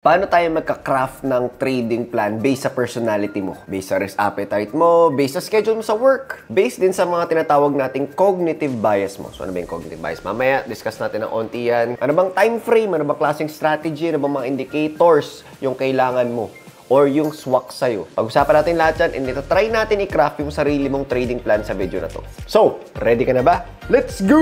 Paano tayo magka-craft ng trading plan based sa personality mo, based sa risk appetite mo, based sa schedule mo sa work, based din sa mga tinatawag nating cognitive bias mo. So ano ba yung cognitive bias? Mamaya, discuss natin ng onti yan. Ano bang time frame? Ano bang klaseng strategy? Ano bang mga indicators yung kailangan mo? Or yung swak sa'yo. Pag-usapan natin lahat yan, and ito try natin i-craft yung sarili mong trading plan sa video na to. So, ready ka na ba? Let's go!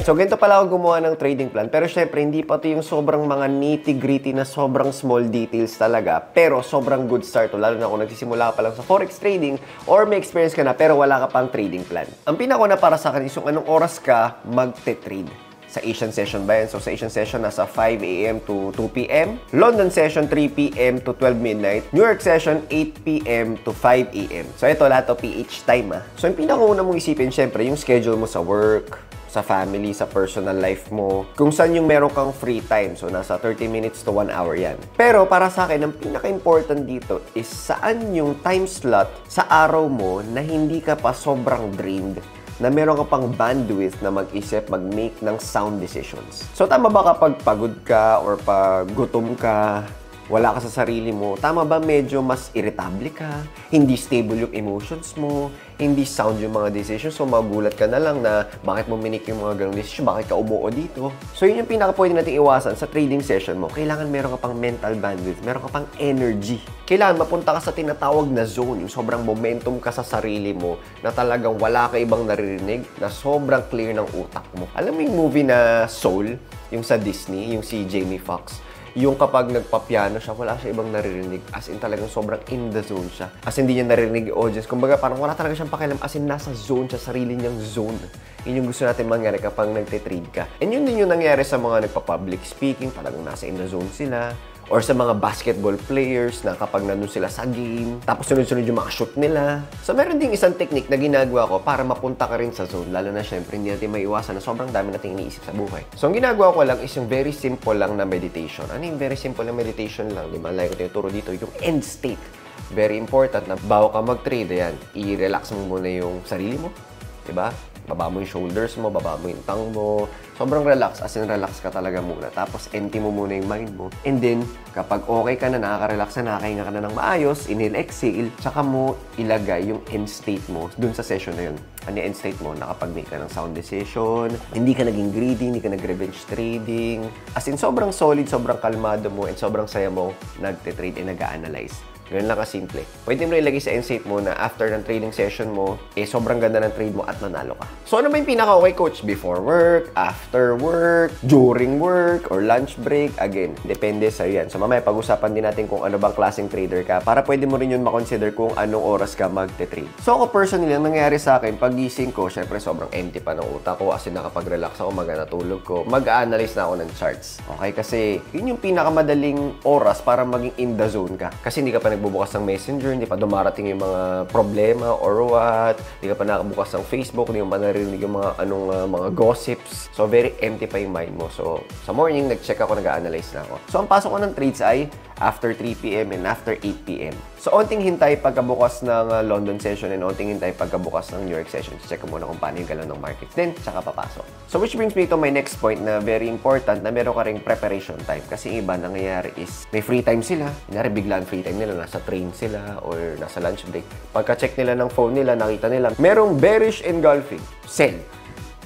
So, ganito pala ako gumawa ng trading plan. Pero syempre, hindi pa ito yung sobrang mga nitty-gritty na sobrang small details talaga. Pero sobrang good start to. Lalo na kung nagsisimula ka pa lang sa forex trading or may experience ka na pero wala ka pang trading plan. Ang pinakauna para sa akin is yung anong oras ka magte-trade. Sa Asian session ba yan? So, sa Asian session, nasa 5 a.m. to 2 p.m. London session, 3 p.m. to 12 midnight. New York session, 8 p.m. to 5 a.m. So, ito lahat to PH time, ha? So, yung pinakauna mong isipin, syempre, yung schedule mo sa work, sa family, sa personal life mo, kung saan yung meron kang free time. So, nasa 30 minutes to 1 hour yan. Pero, para sa akin, ang pinaka-important dito is saan yung time slot sa araw mo na hindi ka pa sobrang drained, na meron ka pang bandwidth na mag-isip, mag-make ng sound decisions. So, tama ba kapag pagod ka or pag gutom ka, wala ka sa sarili mo, tama ba medyo mas irritable ka, hindi stable yung emotions mo, hindi sound yung mga decisions, so magulat ka na lang na bakit mo minik yung mga ganong decision, bakit ka umuo dito. So yun yung pinaka-pwede natin iwasan sa trading session mo. Kailangan meron ka pang mental bandwidth, meron ka pang energy. Kailangan mapunta ka sa tinatawag na zone, yung sobrang momentum ka sa sarili mo na talagang wala ka ibang naririnig, na sobrang clear ng utak mo. Alam mo yung movie na Soul, yung sa Disney, yung si Jamie Foxx, yung kapag nagpa-piano siya, wala siya ibang naririnig. As in, talagang sobrang in the zone siya. As in, hindi niya naririnig yung audience. Kumbaga, parang wala talaga siyang pakialam. As in, nasa zone siya, sarili niyang zone. Yun yung gusto natin mangyari kapag nagtitrade ka. And yun din yung nangyari sa mga nagpa-public speaking, talagang nasa in the zone sila. Or sa mga basketball players na kapag nandun sila sa game, tapos sunod-sunod yung mga shoot nila. So, meron ding isang technique na ginagawa ko para mapunta ka rin sa zone. Lalo na syempre, hindi natin maiwasan na sobrang dami nating iniisip sa buhay. So, ang ginagawa ko lang is yung very simple lang na meditation. Ano yung very simple na meditation lang? Di ba? Like ko tinuturo dito, yung end state. Very important na bago ka mag-trade, ayan, i-relax mo muna yung sarili mo. Diba? Baba mo yung shoulders mo, baba mo yung tongue mo. Sobrang relax, as in relax ka talaga muna. Tapos empty mo muna yung mind mo. And then, kapag okay ka na, nakaka-relax na, nakakahinga ka na ng maayos, inhale, exhale, tsaka mo ilagay yung end state mo dun sa session na yun. Ano yung end state mo? Nakapag-make ka ng sound decision, hindi ka naging greedy, hindi ka nag-revenge trading. As in, sobrang solid, sobrang kalmado mo, and sobrang saya mo nagte-trade and nag-a-analyze. Ganun lang kasimple. Pwede mo ilagay sa end state mo na after ng trading session mo, sobrang ganda ng trade mo at nanalo ka. So ano ba yung pinaka-okay, coach? Before work, after work, during work, or lunch break? Again, depende sa'yo yan. So mamaya pag-usapan din natin kung ano bang klaseng trader ka para pwede mo rin yun makonsider kung anong oras ka magte-trade. So ako personally, ang nangyari sa akin, pag-gising ko, syempre sobrang empty pa ng utak ko kasi nakapag-relax ako, natulog ko. Mag-a-analyze na ako ng charts. Okay? Kasi yun yung pinakamadaling oras para maging in the zone ka. Kasi hindi ka pa nagbubukas ng Messenger, hindi pa dumarating yung mga problema or what, hindi ka pa nakabukas ng Facebook, hindi mo pa narinig yung mga mga gossips. So, very empty pa yung mind mo. So, sa morning, nag-check ako, nag-a-analyze na ako. So, ang pasok ko ng trades ay after 3 p.m. and after 8 p.m. So, onting hintay pagkabukas ng London session and onting hintay pagkabukas ng New York session. Check ko muna kung paano yung galaw ng market. Then, tsaka papasok. So, which brings me to my next point na very important na meron ka ring preparation time. Kasi iba, nangyayari is may free time sila. Nangyari, biglaan free time nila. Nasa train sila or nasa lunch break. Pagka-check nila ng phone nila, nakita nila, merong bearish engulfing. Sell.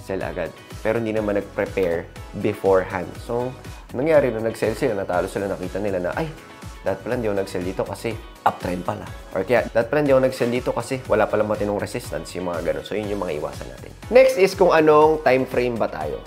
Sell agad. Pero hindi naman nag-prepare beforehand. So, nangyari na nag-sell sila, natalo sila, nakita nila na, ay, dapat pala hindi ako nag-sell dito kasi uptrend pala. Or kaya, dapat pala hindi ako nag-sell dito kasi wala pala matinong resistance, yung mga ganun. So, yun yung mga iwasan natin. Next is kung anong time frame ba tayo.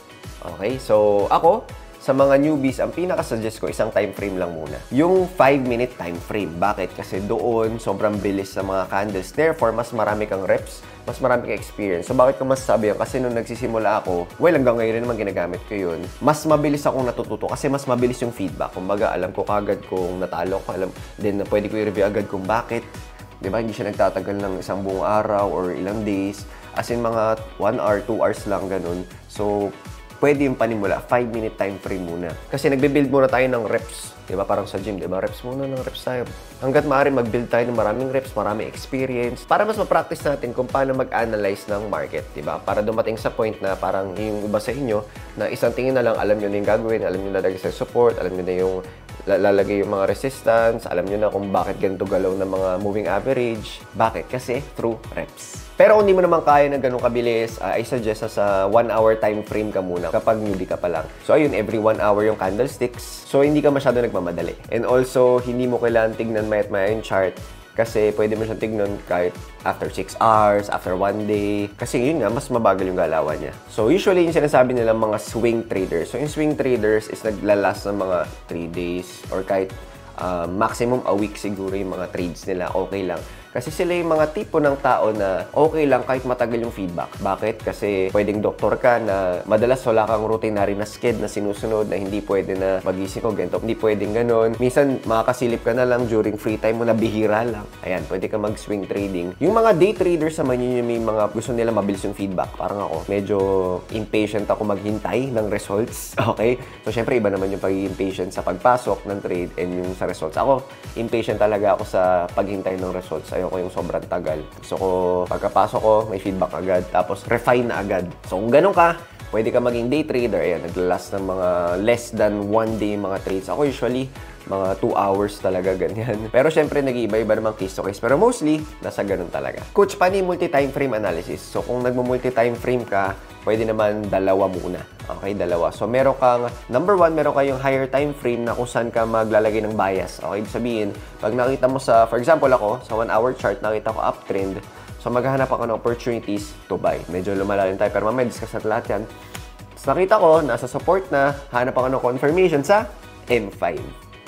Okay? So, ako, sa mga newbies, ang pinaka-suggest ko, isang time frame lang muna. Yung 5-minute time frame. Bakit? Kasi doon, sobrang bilis sa mga candles. Therefore, mas marami kang reps, mas marami kang experience. So, bakit ko masasabi yan? Kasi nung nagsisimula ako, well, hanggang ngayon rin naman ginagamit ko yun, mas mabilis akong natututo kasi mas mabilis yung feedback. Kumbaga, alam ko kagad kung natalo ko, then pwede ko i-review agad kung bakit. Diba? Hindi siya nagtatagal ng isang buong araw or ilang days. As in, mga 1 hour, 2 hours lang, ganun. So, pwede yung panimula, 5-minute time frame muna. Kasi nagbe-build muna tayo ng reps. Diba? Parang sa gym, diba? Reps muna ng reps tayo. Hanggat maaari mag-build tayo ng maraming reps, maraming experience, para mas ma-practice natin kung paano mag-analyze ng market, diba? Para dumating sa point na parang yung iba sa inyo, na isang tingin na lang, alam nyo na yung gagawin, alam nyo na lagay sa support, alam nyo na yung lalagay yung mga resistance, alam nyo na kung bakit ganito galaw ng mga moving average. Bakit? Kasi through reps. Pero kung hindi mo naman kaya na ganun kabilis, I suggest na sa 1 hour time frame ka muna kapag newbie ka pa lang. So ayun, every 1 hour yung candlesticks. So hindi ka masyado nagmamadali. And also, hindi mo kailangan tignan mayat-maya yung chart kasi pwede mo siyang tignan kahit after 6 hours, after 1 day. Kasi yun nga, mas mabagal yung galawan niya. So usually yung sinasabi nila mga swing traders. So yung swing traders is naglalast ng mga 3 days or kahit maximum a week siguro yung mga trades nila, okay lang. Kasi sila yung mga tipo ng tao na okay lang kahit matagal yung feedback. Bakit? Kasi pwedeng doktor ka na madalas wala kang routinary na sked na sinusunod na hindi pwede na magising ko ganito. Hindi pwedeng ganun. Minsan makakasilip ka na lang during free time mo na bihira lang. Ayan, pwede ka mag-swing trading. Yung mga day traders naman yun yung may mga gusto nila mabilis yung feedback. Parang ako, medyo impatient ako maghintay ng results. Okay? So, syempre, iba naman yung pagiging patient sa pagpasok ng trade and yung sa results. Ako, impatient talaga ako sa paghintay ng results. Ayoko yung sobrang tagal. Gusto ko, pagkapasok ko, may feedback agad. Tapos, refine na agad. So, kung ganun ka, pwede ka maging day trader. Ayan, naglalast ng mga less than 1 day mga trades. Ako usually, mga 2 hours talaga, ganyan. Pero syempre, nag-iiba-iba naman case to case. Pero mostly, nasa ganun talaga. Coach, paano yung multi-time frame analysis? So, kung nagmo-multi-time frame ka, pwede naman dalawa muna. Okay, dalawa. So, meron kang, number 1, meron kayong higher time frame na kung saan ka maglalagay ng bias. Okay, ibig sabihin, pag nakita mo sa, for example ako, sa 1 hour chart, nakita ko uptrend. So, maghahanap ako ng opportunities to buy. Medyo lumalalim tayo, pero mamaya discuss natin lahat yan. So, nakita ko, nasa support na, hanap ako ng confirmation sa M5.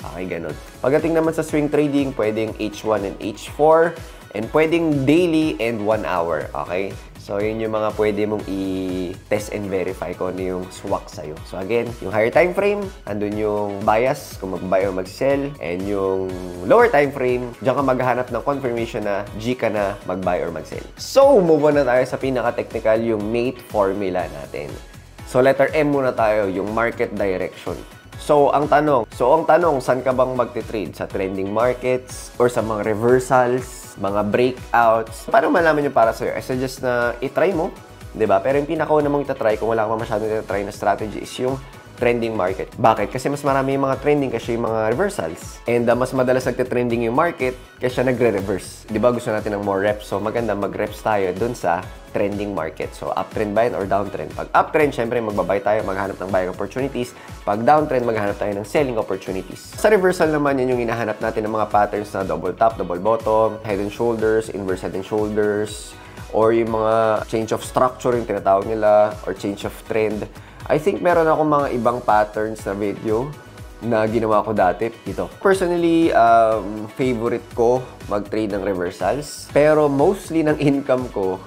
Okay, ganun. Pagdating naman sa swing trading, pwedeng H1 and H4, and pwedeng daily and 1 hour. Okay? So, yun yung mga pwede mong i-test and verify kung ano yung swak sa'yo. So, again, yung higher time frame, andun yung bias, kung mag-buy o mag-sell. And yung lower time frame, diyan ka maghahanap ng confirmation na G ka na mag-buy or mag-sell. So, move on na tayo sa pinaka-technical, yung MATE formula natin. So, letter M muna tayo, yung market direction. So, ang tanong, saan ka bang magte-trade? Sa trending markets or sa mga reversals, mga breakouts? Paano malaman yung para sa'yo? I suggest na i-try mo, diba? Pero yung pinakauna mong itatry, kung wala ka masyadong itatry na strategy, is yung trending market. Bakit? Kasi mas marami yung mga trending kasi yung mga reversals. And mas madalas nagte-trending yung market kasi nagre-reverse. Diba gusto natin ng more reps? So, maganda mag-reps tayo dun sa trending market. So, uptrend ba yan or downtrend? Pag uptrend, syempre, magbabay tayo, maghanap ng buying opportunities. Pag downtrend, maghanap tayo ng selling opportunities. Sa reversal naman, yan yung hinahanap natin ng mga patterns na double top, double bottom, head and shoulders, inverse head and shoulders, or yung mga change of structure, yung tinatawag nila, or change of trend. I think meron akong mga ibang patterns na video na ginawa ko dati dito. Personally, favorite ko mag-trade ng reversals. Pero mostly ng income ko,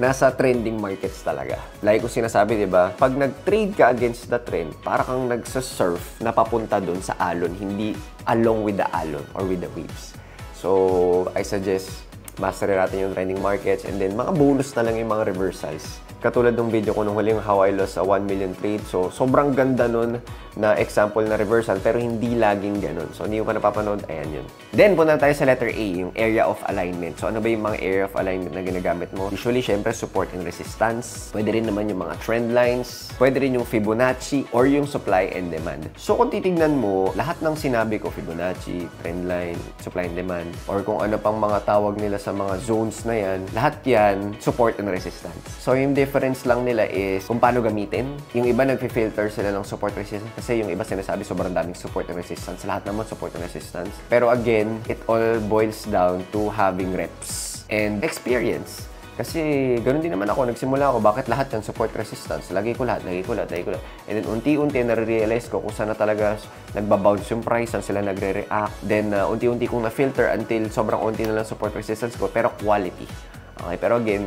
nasa trending markets talaga. Like kung sinasabi, di ba? Pag nag-trade ka against the trend, para kang nagsasurf na papunta dun sa alon, hindi along with the alon or with the waves. So, I suggest mastery natin yung trending markets and then mga bonus na lang yung mga reversals. Katulad ng video ko nung huling how I lost a 1 million trade. So, sobrang ganda nun na example na reversal pero hindi laging ganun. So, hindi mo pa napapanood, ayan yun. Then, punta tayo sa letter A, yung area of alignment. So, ano ba yung mga area of alignment na ginagamit mo? Usually, syempre, support and resistance. Pwede rin naman yung mga trend lines. Pwede rin yung Fibonacci or yung supply and demand. So, kung titignan mo, lahat ng sinabi ko, Fibonacci, trend line, supply and demand, or kung ano pang mga tawag nila sa mga zones na yan, lahat yan, support and resistance. So, yung difference lang nila is kung paano gamitin. Yung iba nagfi-filter sila ng support resistance kasi yung iba sinasabi sobrang daming support and resistance. Lahat naman support and resistance. Pero again, it all boils down to having reps and experience. Kasi ganoon din naman ako. Nagsimula ako, bakit lahat yan support resistance? Lagi ko lahat. And then unti-unti nare-realize ko kung saan na talaga nagbabounce yung price, saan sila nagre-react. Then unti-unti kong na-filter until sobrang unti na lang support resistance ko, pero quality. Okay, pero again,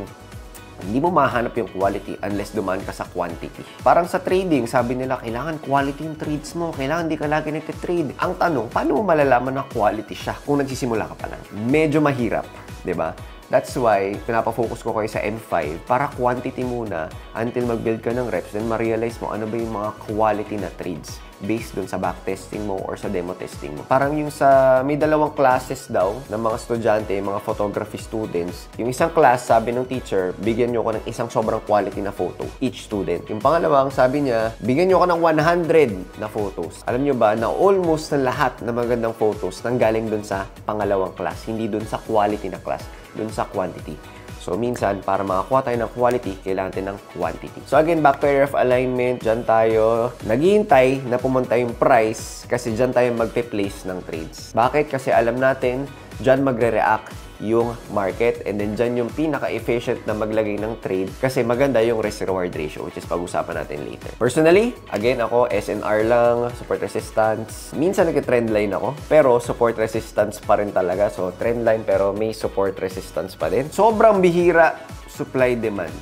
hindi mo mahanap yung quality unless dumaan ka sa quantity. Parang sa trading, sabi nila, kailangan quality yung trades mo. Kailangan di ka lagi nagtitrade. Ang tanong, paano mo malalaman na quality siya kung nagsisimula ka pa lang? Medyo mahirap, di ba? That's why, pinapafocus ko kayo sa M5 para quantity muna until mag-build ka ng reps, then ma-realize mo ano ba yung mga quality na trades based dun sa backtesting mo or sa demo testing mo. Parang yung sa, may dalawang classes daw ng mga estudyante, mga photography students. Yung isang class, sabi ng teacher, bigyan nyo ko ng isang sobrang quality na photo, each student. Yung pangalawang, sabi niya, bigyan nyo ko ng 100 na photos. Alam nyo ba na almost na lahat na magandang photos nanggaling dun sa pangalawang class, hindi dun sa quality na class, dun sa quantity. So, minsan, para makakuha tayo ng quality, kailangan natin ng quantity. So, again, back to area of alignment. Dyan tayo naghihintay na pumunta yung price kasi dyan tayo magpe-place ng trades. Bakit? Kasi alam natin, dyan magre-react yung market and then dyan yung pinaka-efficient na maglagay ng trade kasi maganda yung risk-reward ratio which is pag-usapan natin later. Personally, again, ako, SNR lang, support resistance. Minsan nag-trendline ako, pero support resistance pa rin talaga. So, trendline pero may support resistance pa din. Sobrang bihira supply-demand.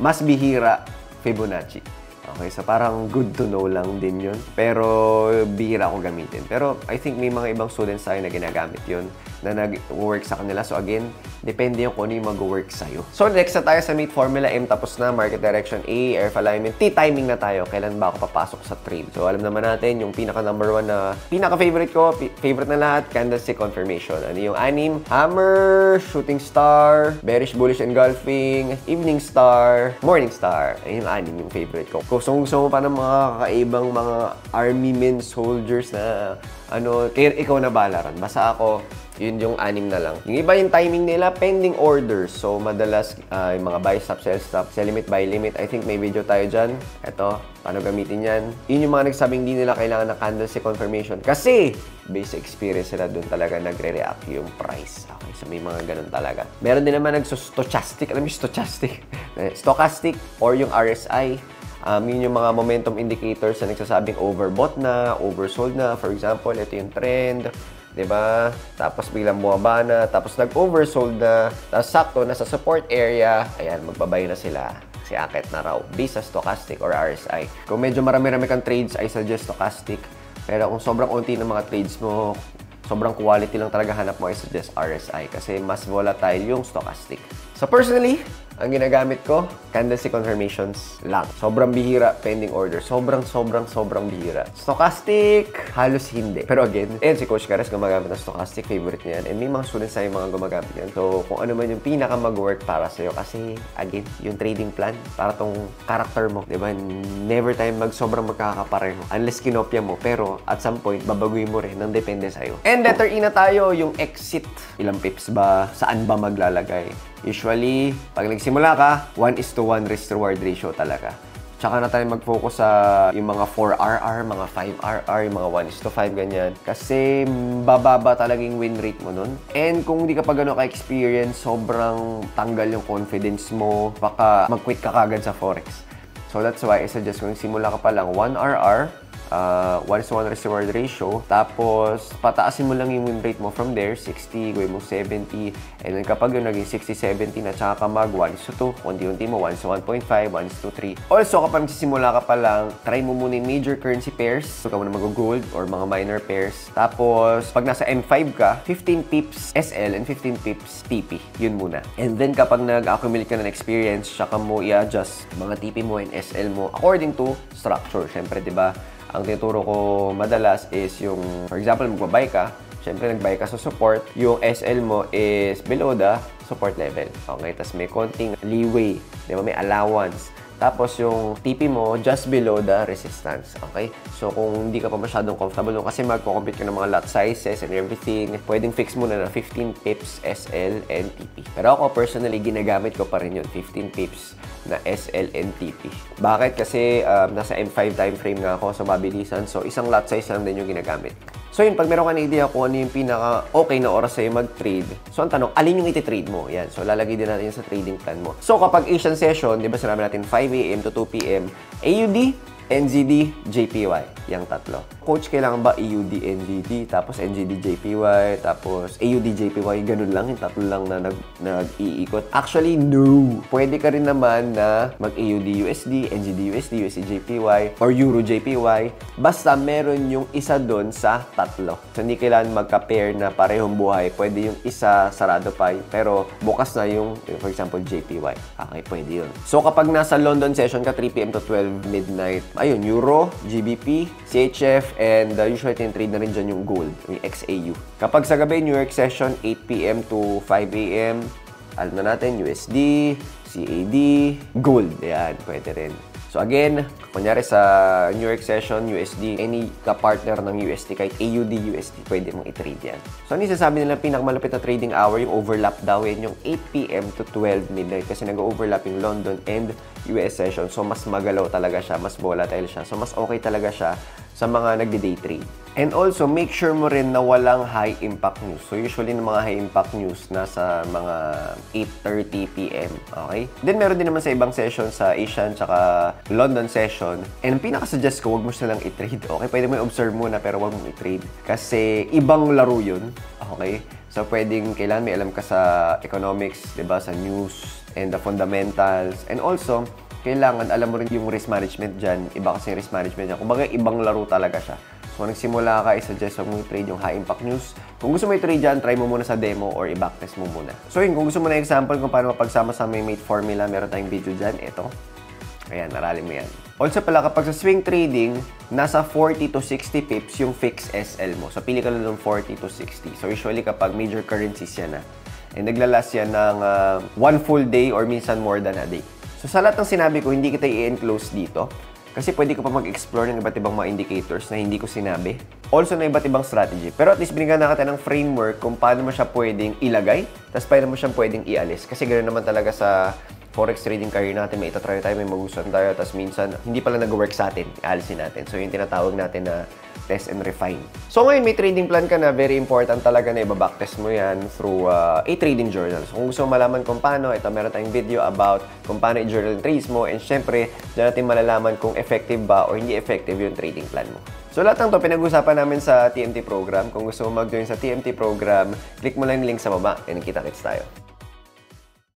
Mas bihira Fibonacci. Okay, so parang good to know lang din yun. Pero bihira ako gamitin. Pero I think may mga ibang students tayo na ginagamit yun na nag-work sa kanila. So again, depende yung kung ano yung mag-work sa'yo. So next na tayo sa MATE formula. M tapos na, market direction A, air alignment. T, timing na tayo. Kailan ba ako papasok sa trade? So alam naman natin, yung pinaka number 1 na pinaka-favorite ko, favorite na lahat, candlestick confirmation. Ano yung anim? Hammer, shooting star, bearish, bullish, engulfing, evening star, morning star. Ayun yung anim yung favorite ko. Kung gusto mo pa ng mga kakaibang mga army men, soldiers na ano, kaya ikaw na balaran. Basta ako, yun yung anim na lang. Yung iba yung timing nila, pending orders. So, madalas yung mga buy stop, sell stop, sell limit, buy limit. I think may video tayo dyan. Ito, paano gamitin yan. Yun yung mga nagsabing di nila kailangan ng candlestick confirmation. Kasi, based sa experience nila, doon talaga nagre-react yung price. Okay, so may mga ganun talaga. Meron din naman nagso-stochastic. Alam mo yung stochastic? Stochastic or yung RSI. Yun yung mga momentum indicators na nagsasabing overbought na, oversold na. For example, ito yung trend. Diba? Tapos biglang bumaba na, tapos nag-oversold na, tapos sakto, nasa support area, ayan, magbabay na sila. Kasi akit na raw, based sa stochastic or RSI. Kung medyo marami-rami kang trades, I suggest stochastic. Pero kung sobrang unti ng mga trades mo, sobrang quality lang talaga hanap mo, I suggest RSI. Kasi mas volatile yung stochastic. So personally, ang ginagamit ko, candlestick confirmations lang. Sobrang bihira, pending order. Sobrang bihira. Stochastic, halos hindi. Pero again, si Coach Kares gumagamit ng stochastic, favorite niya yan. And may mga students tayo mga gumagamit yan. So, kung ano man yung pinaka mag-work para sa'yo. Kasi, again, yung trading plan, para tong character mo. Diba? Never tayo sobrang magkakapareho. Unless kinopya mo. Pero, at some point, babaguhin mo rin ng depende sa'yo. And letter E na tayo, yung exit. Ilang pips ba? Saan ba maglalagay? Usually, pag nagsimula ka, 1:1 risk-reward ratio talaga. Tsaka na tayo mag-focus sa yung mga 4RR, mga 5RR, yung mga 1:5, ganyan. Kasi bababa talaga yung win rate mo nun. And kung hindi ka pa gano'n ka-experience, sobrang tanggal yung confidence mo. Baka mag-quit ka kagad sa Forex. So that's why I suggest kung simula ka pa lang 1RR, 1:1 risk-reward ratio. Tapos, pataasin mo lang yung win rate mo from there, 60, gawin mo 70. And then kapag yung naging 60, 70 na, tsaka ka mag 1:2, unti-unti mo, 1:1.5, 1:3. Also, kapag nagsisimula ka pa lang, try mo muna yung major currency pairs. So, ka muna mag-gold or mga minor pairs. Tapos, pag nasa M5 ka, 15 pips SL and 15 pips TP. Yun muna. And then, kapag nag-accumulate ka ng experience, tsaka mo i-adjust mga TP mo and SL mo according to structure. Siyempre, di ba? Ang tinuturo ko madalas is yung, for example, magbabay ka, syempre nag-buy ka sa support, yung SL mo is below the support level. Okay, tapos may konting leeway, di ba? May allowance. Tapos yung TP mo just below the resistance. Okay? So kung hindi ka pa masyadong comfortable kasi magko-compute ka ng mga lot sizes and everything, pwedeng fix muna na 15 pips SL and TP. Pero ako personally, ginagamit ko pa rin yun, 15 pips na SL and TP. Bakit? Kasi nasa M5 time frame nga ako, so mabilisan. So isang lot size lang din yung ginagamit. So yun, pag meron ka na idea kung ano yung pinaka-okay na oras sa'yo mag-trade, so ang tanong, alin yung iti-trade mo? Yan. So lalagay din natin yun sa trading plan mo. So kapag Asian session, di ba sinabi natin 5 AM to 2 PM, AUD, NZD, JPY. yung tatlo. Coach, kailangan ba EUD, NGD, tapos NGD, JPY, tapos AUD, JPY, ganun lang, yung tatlo lang na nag-iikot? Actually, no. Pwede ka rin naman na mag-AUD, USD, NGD, USD, USD, JPY, or Euro, JPY, basta meron yung isa doon sa tatlo. So, hindi kailangan magka-pair na parehong buhay. Pwede yung isa sarado pa, pero bukas na yung, for example, JPY. Okay, pwede yun. So, kapag nasa London session ka, 3 p.m. to 12 midnight, ayun, Euro, GBP, CHF, and usually tin-trade na rin dyan yung gold, yung XAU. Kapag sa gabi, New York session, 8 p.m. to 5 a.m., alam na natin, USD, CAD, gold. Ayan, pwede rin. So again, kunyari sa New York session, USD, any ka-partner ng USD, kahit AUD, USD, pwede mong i-trade yan. So ano yung sasabi nila pinakamalapit na trading hour, yung overlap daw yan, yung 8 p.m. to 12 midnight kasi nag-overlap yung London and US session. So mas magalaw talaga siya, mas volatile siya. So mas okay talaga siya sa mga nagdi-day trade. And also, make sure mo rin na walang high impact news. So usually ng mga high impact news nasa mga 8:30 p.m. Okay? Then meron din naman sa ibang session sa Asian tsaka London session. And pinaka-suggest ko, wag mo silang i-trade. Okay? Pwede mo i-observe muna pero wag mo i-trade. Kasi ibang laro yun. Okay? So pwedeng kailangan may alam ka sa economics, 'di ba, sa news and the fundamentals. And also, kailangan alam mo rin yung risk management dyan. Iba kasi yung risk management dyan. Kumbaga, ibang laro talaga siya. So, nagsimula ka, i-suggest mo i-trade yung high impact news. Kung gusto mo i-trade dyan, try mo muna sa demo or i-backtest mo muna. So, yun, kung gusto mo na example kung paano mapagsama-sama yung mate formula, meron tayong video dyan. Ito. Ayan, aralin mo yan. Also pala, kapag sa swing trading, nasa 40 to 60 pips yung fixed SL mo. So, pili ka lang ng 40 to 60. So, usually kapag major currencies yan na. And naglalas yan ng one full day or minsan more than a day. So, sa lahat ng sinabi ko, hindi kita i-enclose dito. Kasi pwede ko pa mag-explore ng iba't ibang mga indicators na hindi ko sinabi. Also, na iba't ibang strategy. Pero at least binigyan na kita ng framework kung paano mo siya pwedeng ilagay, tapos paano mo siya pwedeng ialis. Kasi ganoon naman talaga sa forex trading career natin. May itatry tayo, may magustuhan tayo, tapos minsan hindi pala nag-work sa atin. Ialisin natin. So, yung tinatawag natin na test and refine. So, ngayon may trading plan ka na. Very important talaga na i-backtest mo yan through a trading journal. So, kung gusto mo malaman kung paano, ito meron tayong video about kung paano i-journal trades mo. And syempre, dyan natin malalaman kung effective ba o hindi effective yung trading plan mo. So, lahat ng to pinag-usapan namin sa TMT program. Kung gusto mo mag-join sa TMT program, click mo lang yung link sa baba and kita-kits tayo.